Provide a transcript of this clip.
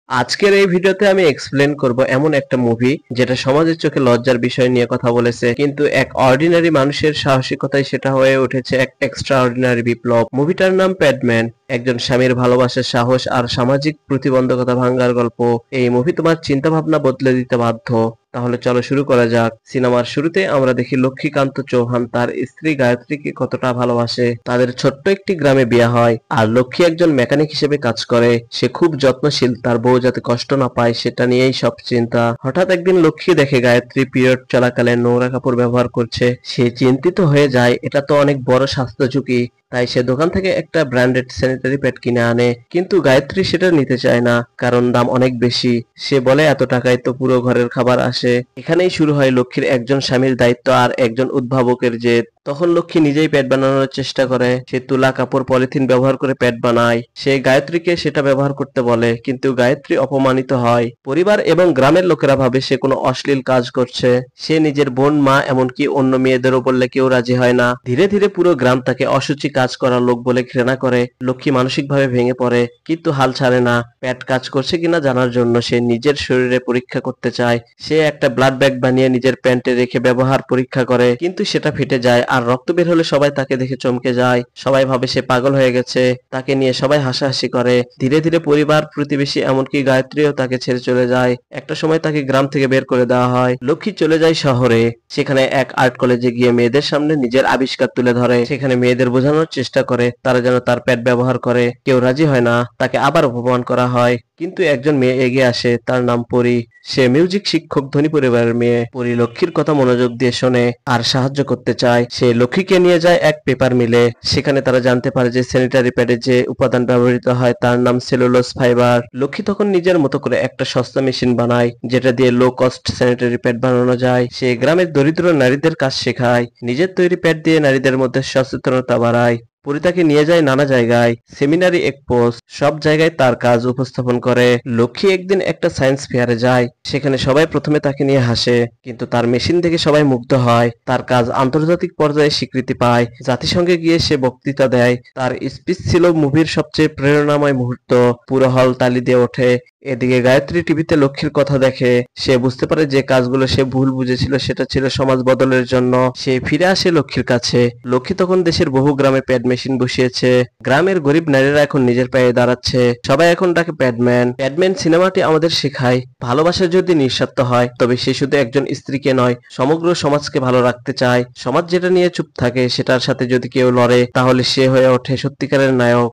আজকের এই ভিডিওতে আমি এক্সপ্লেন করব এমন একটা মুভি যেটা সমাজের চোখে লজ্জার বিষয় নিয়ে কথা বলেছে, কিন্তু এক অর্ডিনারি মানুষের সাহসিকতায় সেটা হয়ে উঠেছে এক এক্সট্রা অর্ডিনারি বিপ্লব। মুভিটার নাম প্যাডম্যান, একজন স্বামীর ভালোবাসার সাহস আর সামাজিক প্রতিবন্ধকতা ভাঙার গল্প। এই মুভি তোমার চিন্তা ভাবনা বদলে দিতে বাধ্য। তাহলে চলো শুরু করা যাক। সিনেমার শুরুতে আমরা দেখি লক্ষ্মীকান্ত চৌহান তার স্ত্রী গায়ত্রীকে কতটা ভালোবাসে। তাদের ছোট্ট একটি গ্রামে বিয়ে হয়, আর লক্ষ্মী একজন মেকানিক হিসেবে কাজ করে। সে খুব যত্নশীল, তার বউ যাতে কষ্ট না পায় সেটা নিয়েই সব চিন্তা। হঠাৎ একদিন লক্ষ্মী দেখে গায়ত্রী পিরিয়ড চলাকালে নোংরা কাপড় ব্যবহার করছে। সে চিন্তিত হয়ে যায়, এটা তো অনেক বড় স্বাস্থ্য ঝুঁকি। তাই সে দোকান থেকে একটা ব্র্যান্ডেড স্যানিটারি প্যাড কিনে আনে, কিন্তু গায়ত্রী সেটা নিতে চায় না, কারণ দাম অনেক বেশি। সে বলে এত টাকায় তো পুরো ঘরের খাবার আসে। এখানেই শুরু হয় লক্ষ্মীর একজন স্বামীর দায়িত্ব আর একজন উদ্ভাবকের জেদ। তখন লক্ষ্মী নিজেই প্যাড বানানোর চেষ্টা করে। সে তুলা কাপড় পলিথিন ব্যবহার করে প্যাড বানায়। সে গায়ত্রীকে সেটা ব্যবহার করতে বলে, কিন্তু গায়ত্রী অপমানিত হয়। পরিবার এবং গ্রামের লোকেরা ভাবে সে কোনো অশ্লীল কাজ করছে। সে নিজের বোন, মা, এমনকি অন্য মেয়েদেরও বললে কেউ রাজি হয় না। ধীরে ধীরে পুরো গ্রাম তাকে অসুচি কাজ করার লোক বলে ঘৃণা করে। লক্ষ্মী মানসিকভাবে ভেঙে পড়ে, কিন্তু হাল ছাড়ে না। প্যাড কাজ করছে কিনা জানার জন্য সে নিজের শরীরে পরীক্ষা করতে চায়। সে একটা ব্লাড ব্যাগ বানিয়ে নিজের প্যান্টে রেখে ব্যবহার পরীক্ষা করে, কিন্তু সেটা ফেটে যায় আর রক্ত বের হলে সবাই তাকে দেখে চমকে যায়। সবাই ভাবে সে পাগল হয়ে গেছে। তাকে নিয়ে সবাই হাসাহাসি করে। ধীরে ধীরে পরিবার, প্রতিবেশী, এমনকি গায়ত্রীও তাকে ছেড়ে চলে যায়। একটা সময় তাকে গ্রাম থেকে বের করে দেওয়া হয়। লক্ষ্মী চলে যায় শহরে। সেখানে এক আর্ট কলেজে গিয়ে মেয়েদের সামনে নিজের আবিষ্কার তুলে ধরে। সেখানে মেয়েদের বোঝানোর চেষ্টা করে তারা যেন তার প্যাড ব্যবহার করে। কেউ রাজি হয় না, তাকে আবার অপমান করা হয়। কিন্তু একজন মেয়ে এগিয়ে আসে, তার নাম পরি। সে মিউজিক শিক্ষক, ধনী পরিবারের মেয়ে। পরি লক্ষ্মীর কথা মনোযোগ দিয়ে শোনে আর সাহায্য করতে চায়। সে লক্ষ্মীকে নিয়ে যায় এক পেপার মিলে। সেখানে তারা জানতে পারে যে স্যানিটারি প্যাডে যে উপাদান ব্যবহৃত হয় তার নাম সেলুলোজ ফাইবার। লক্ষ্মী তখন নিজের মতো করে একটা সস্তা মেশিন বানায়, যেটা দিয়ে লো কস্ট স্যানিটারি প্যাড বানানো যায়। সে গ্রামের দরিদ্র নারীদের কাজ শেখায়, নিজের তৈরি প্যাড দিয়ে নারীদের মধ্যে সচেতনতা বাড়ায়। পরি তাকে নিয়ে যায় নানা জায়গায়, সেমিনারি, এক্সপোজ, সব জায়গায় তার কাজ উপস্থাপন করে। লক্ষ্মী একদিন একটা সায়েন্স ফেয়ারে যায়। সেখানে সবাই প্রথমে তাকে নিয়ে হাসে, কিন্তু তার মেশিন দেখে সবাই মুগ্ধ হয়। তার কাজ আন্তর্জাতিক পর্যায়ে স্বীকৃতি পায়। জাতিসংঘে গিয়ে সে বক্তৃতা দেয়। তার স্পিচ ছিল মুভির সবচেয়ে প্রেরণাময় মুহূর্ত। পুরো হল তালি দিয়ে ওঠে। এদিকে গায়ত্রী টিভিতে লক্ষ্মীর কথা দেখে। সে বুঝতে পারে যে কাজগুলো সে ভুল বুঝেছিল সেটা ছিল সমাজ বদলের জন্য। সে ফিরে আসে লক্ষ্মীর কাছে। লক্ষ্মী তখন দেশের বহু গ্রামে প্যাড মেশিন বসিয়েছে। গ্রামের গরিব নারীরা এখন নিজের পায়ে দাঁড়াচ্ছে। সবাই এখন ডাকে প্যাডম্যান। প্যাডম্যান সিনেমাটি আমাদের শেখায়, ভালোবাসা যদি নিঃস্বার্থ হয় তবে সে শুধু একজন স্ত্রীকে নয়, সমগ্র সমাজকে ভালো রাখতে চায়। সমাজ যেটা নিয়ে চুপ থাকে সেটার সাথে যদি কেউ লড়ে তাহলে সে হয়ে ওঠে সত্যিকারের নায়ক।